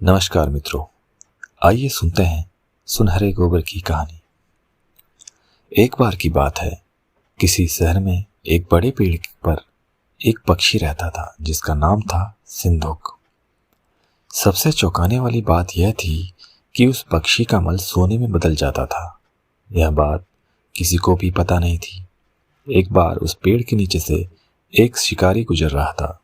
नमस्कार मित्रों, आइए सुनते हैं सुनहरे गोबर की कहानी। एक बार की बात है, किसी शहर में एक बड़े पेड़ पर एक पक्षी रहता था जिसका नाम था सिंधुक। सबसे चौंकाने वाली बात यह थी कि उस पक्षी का मल सोने में बदल जाता था। यह बात किसी को भी पता नहीं थी। एक बार उस पेड़ के नीचे से एक शिकारी गुजर रहा था।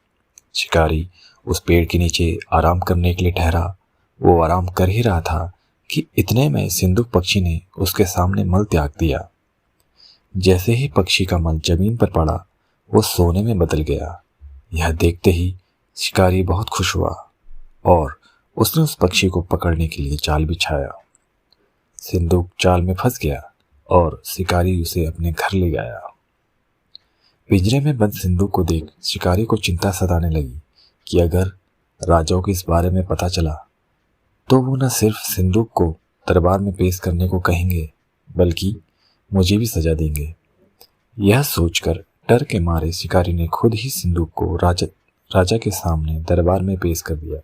शिकारी उस पेड़ के नीचे आराम करने के लिए ठहरा। वो आराम कर ही रहा था कि इतने में सिंधुक पक्षी ने उसके सामने मल त्याग दिया। जैसे ही पक्षी का मल जमीन पर पड़ा, वो सोने में बदल गया। यह देखते ही शिकारी बहुत खुश हुआ और उसने उस पक्षी को पकड़ने के लिए जाल बिछाया। सिंधुक जाल में फंस गया और शिकारी उसे अपने घर ले गया। पिंजरे में बंद सिंधुक को देख शिकारी को चिंता सताने लगी कि अगर राजाओं को इस बारे में पता चला तो वो न सिर्फ सिंधुक को दरबार में पेश करने को कहेंगे, बल्कि मुझे भी सजा देंगे। यह सोचकर डर के मारे शिकारी ने खुद ही सिंधुक को राजा के सामने दरबार में पेश कर दिया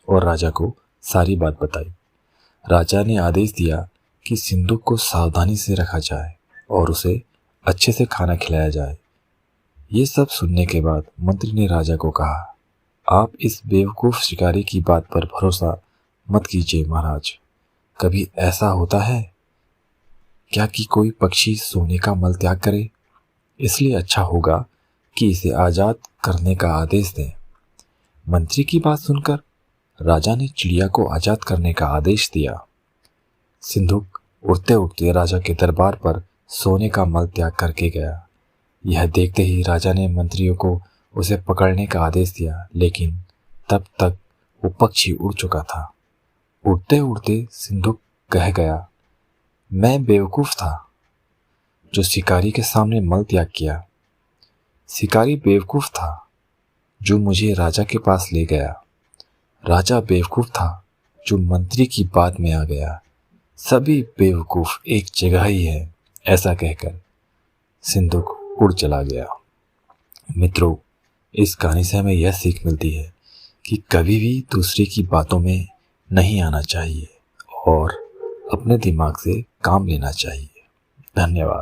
और राजा को सारी बात बताई। राजा ने आदेश दिया कि सिंधुक को सावधानी से रखा जाए और उसे अच्छे से खाना खिलाया जाए। ये सब सुनने के बाद मंत्री ने राजा को कहा, आप इस बेवकूफ़ शिकारी की बात पर भरोसा मत कीजिए महाराज। कभी ऐसा होता है क्या कि कोई पक्षी सोने का मल त्याग करे? इसलिए अच्छा होगा कि इसे आज़ाद करने का आदेश दें। मंत्री की बात सुनकर राजा ने चिड़िया को आज़ाद करने का आदेश दिया। सिंधुक उड़ते उड़ते राजा के दरबार पर सोने का मल त्याग करके गया। यह देखते ही राजा ने मंत्रियों को उसे पकड़ने का आदेश दिया, लेकिन तब तक वो पक्षी उड़ चुका था। उड़ते उड़ते सिंधुक कह गया, मैं बेवकूफ़ था जो शिकारी के सामने मल त्याग किया। शिकारी बेवकूफ़ था जो मुझे राजा के पास ले गया। राजा बेवकूफ़ था जो मंत्री की बात में आ गया। सभी बेवकूफ़ एक जगह ही है। ऐसा कहकर सिंधुक उड़ चला गया। मित्रों, इस कहानी से हमें यह सीख मिलती है कि कभी भी दूसरे की बातों में नहीं आना चाहिए और अपने दिमाग से काम लेना चाहिए। धन्यवाद।